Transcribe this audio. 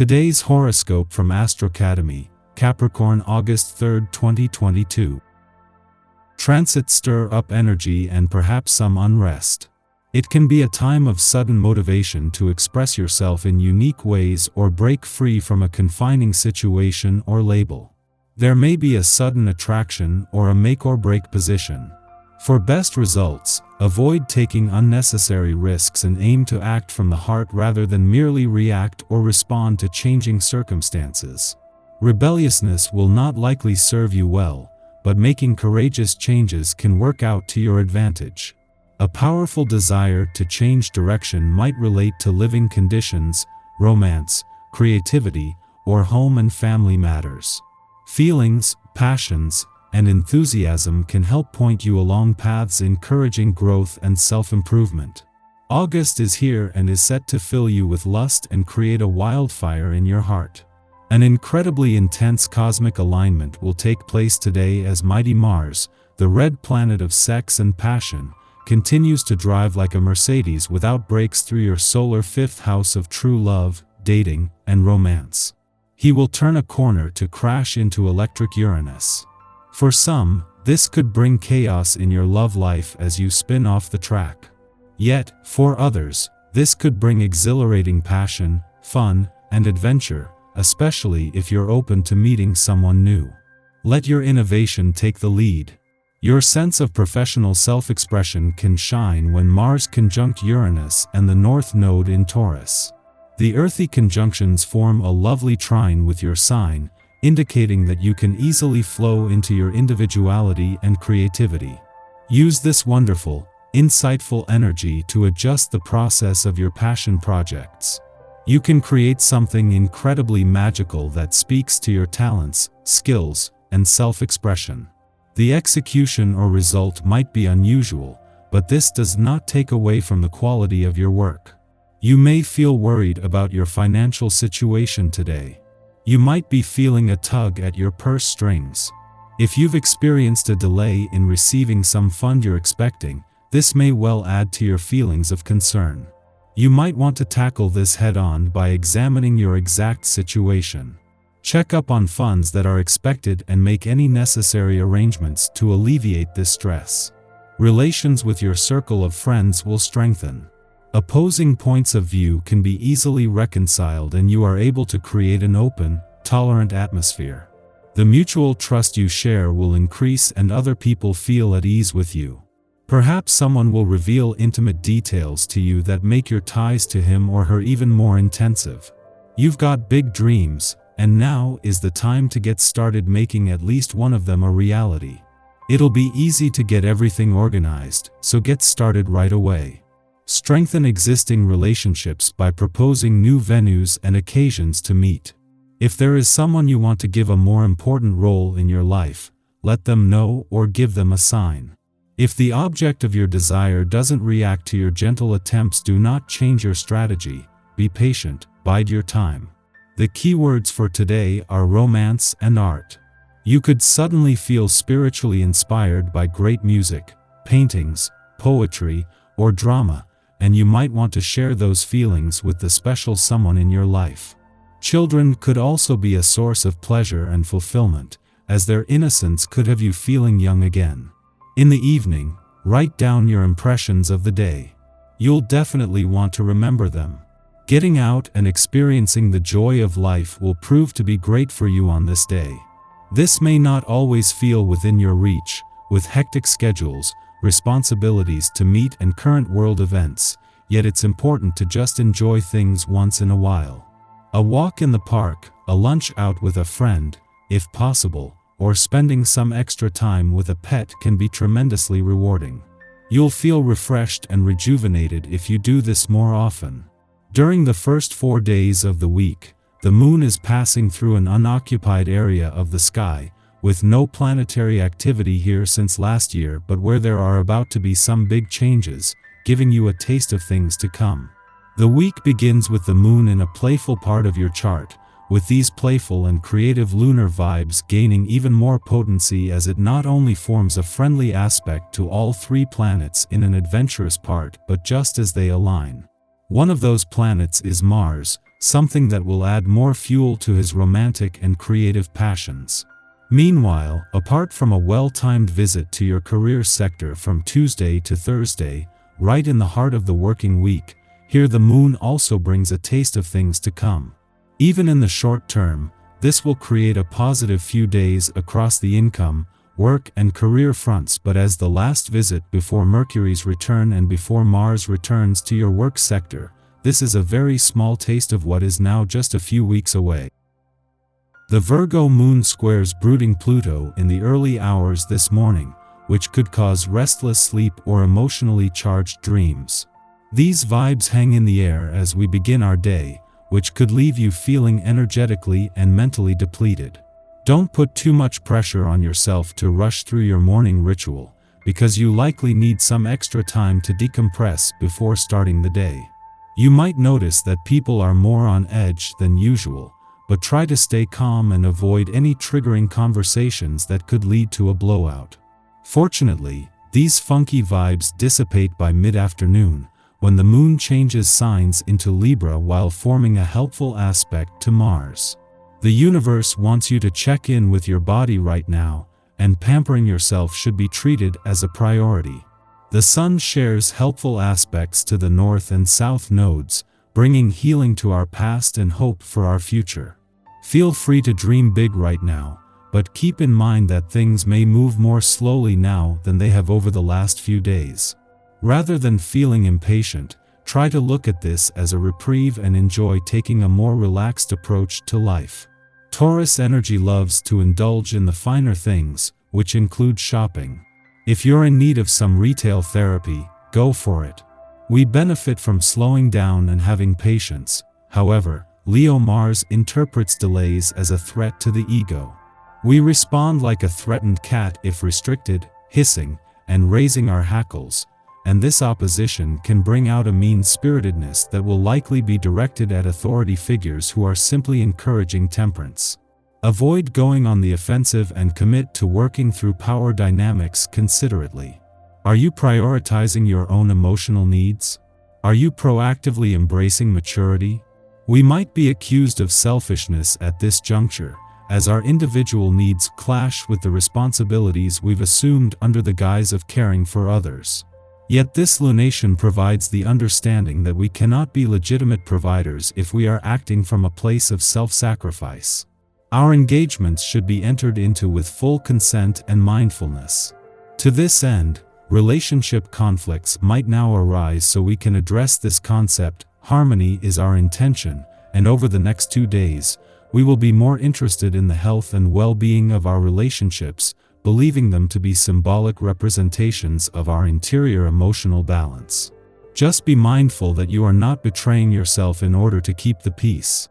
Today's horoscope from Astrocademy, Capricorn August 3, 2022. Transits stir up energy and perhaps some unrest. It can be a time of sudden motivation to express yourself in unique ways or break free from a confining situation or label. There may be a sudden attraction or a make-or-break position. For best results, avoid taking unnecessary risks and aim to act from the heart rather than merely react or respond to changing circumstances. Rebelliousness will not likely serve you well, but making courageous changes can work out to your advantage. A powerful desire to change direction might relate to living conditions, romance, creativity, or home and family matters. Feelings, passions, and enthusiasm can help point you along paths encouraging growth and self-improvement. August is here and is set to fill you with lust and create a wildfire in your heart. An incredibly intense cosmic alignment will take place today as mighty Mars, the red planet of sex and passion, continues to drive like a Mercedes without brakes through your solar fifth house of true love, dating, and romance. He will turn a corner to crash into electric Uranus. For some, this could bring chaos in your love life as you spin off the track. Yet, for others, this could bring exhilarating passion, fun, and adventure, especially if you're open to meeting someone new. Let your innovation take the lead. Your sense of professional self-expression can shine when Mars conjunct Uranus and the North Node in Taurus. The earthy conjunctions form a lovely trine with your sign, indicating that you can easily flow into your individuality and creativity. Use this wonderful, insightful energy to adjust the process of your passion projects. You can create something incredibly magical that speaks to your talents, skills, and self-expression. The execution or result might be unusual, but this does not take away from the quality of your work. You may feel worried about your financial situation today. You might be feeling a tug at your purse strings. If you've experienced a delay in receiving some fund you're expecting, this may well add to your feelings of concern. You might want to tackle this head-on by examining your exact situation. Check up on funds that are expected and make any necessary arrangements to alleviate this stress. Relations with your circle of friends will strengthen. Opposing points of view can be easily reconciled and you are able to create an open, tolerant atmosphere. The mutual trust you share will increase and other people feel at ease with you. Perhaps someone will reveal intimate details to you that make your ties to him or her even more intensive. You've got big dreams, and now is the time to get started making at least one of them a reality. It'll be easy to get everything organized, so get started right away. Strengthen existing relationships by proposing new venues and occasions to meet. If there is someone you want to give a more important role in your life, let them know or give them a sign. If the object of your desire doesn't react to your gentle attempts, do not change your strategy. Be patient, bide your time. The keywords for today are romance and art. You could suddenly feel spiritually inspired by great music, paintings, poetry, or drama, and you might want to share those feelings with the special someone in your life. Children could also be a source of pleasure and fulfillment, as their innocence could have you feeling young again. In the evening, write down your impressions of the day. You'll definitely want to remember them. Getting out and experiencing the joy of life will prove to be great for you on this day. This may not always feel within your reach, with hectic schedules, responsibilities to meet and current world events, yet it's important to just enjoy things once in a while. A walk in the park, a lunch out with a friend, if possible, or spending some extra time with a pet can be tremendously rewarding. You'll feel refreshed and rejuvenated if you do this more often. During the first 4 days of the week, the moon is passing through an unoccupied area of the sky, with no planetary activity here since last year, but where there are about to be some big changes, giving you a taste of things to come. The week begins with the moon in a playful part of your chart, with these playful and creative lunar vibes gaining even more potency as it not only forms a friendly aspect to all 3 planets in an adventurous part, but just as they align. One of those planets is Mars, something that will add more fuel to his romantic and creative passions. Meanwhile, apart from a well-timed visit to your career sector from Tuesday to Thursday, right in the heart of the working week, here the moon also brings a taste of things to come. Even in the short term, this will create a positive few days across the income, work and career fronts, but as the last visit before Mercury's return and before Mars returns to your work sector, this is a very small taste of what is now just a few weeks away. The Virgo moon squares brooding Pluto in the early hours this morning, which could cause restless sleep or emotionally charged dreams. These vibes hang in the air as we begin our day, which could leave you feeling energetically and mentally depleted. Don't put too much pressure on yourself to rush through your morning ritual, because you likely need some extra time to decompress before starting the day. You might notice that people are more on edge than usual, but try to stay calm and avoid any triggering conversations that could lead to a blowout. Fortunately, these funky vibes dissipate by mid-afternoon, when the moon changes signs into Libra while forming a helpful aspect to Mars. The universe wants you to check in with your body right now, and pampering yourself should be treated as a priority. The sun shares helpful aspects to the north and south nodes, bringing healing to our past and hope for our future. Feel free to dream big right now, but keep in mind that things may move more slowly now than they have over the last few days. Rather than feeling impatient, try to look at this as a reprieve and enjoy taking a more relaxed approach to life. Taurus energy loves to indulge in the finer things, which include shopping. If you're in need of some retail therapy, go for it. We benefit from slowing down and having patience. However, Leo Mars interprets delays as a threat to the ego. We respond like a threatened cat if restricted, hissing, and raising our hackles, and this opposition can bring out a mean-spiritedness that will likely be directed at authority figures who are simply encouraging temperance. Avoid going on the offensive and commit to working through power dynamics considerately. Are you prioritizing your own emotional needs? Are you proactively embracing maturity? We might be accused of selfishness at this juncture, as our individual needs clash with the responsibilities we've assumed under the guise of caring for others. Yet this lunation provides the understanding that we cannot be legitimate providers if we are acting from a place of self-sacrifice. Our engagements should be entered into with full consent and mindfulness. To this end, relationship conflicts might now arise, so we can address this concept. Harmony is our intention, and over the next 2 days, we will be more interested in the health and well-being of our relationships, believing them to be symbolic representations of our interior emotional balance. Just be mindful that you are not betraying yourself in order to keep the peace.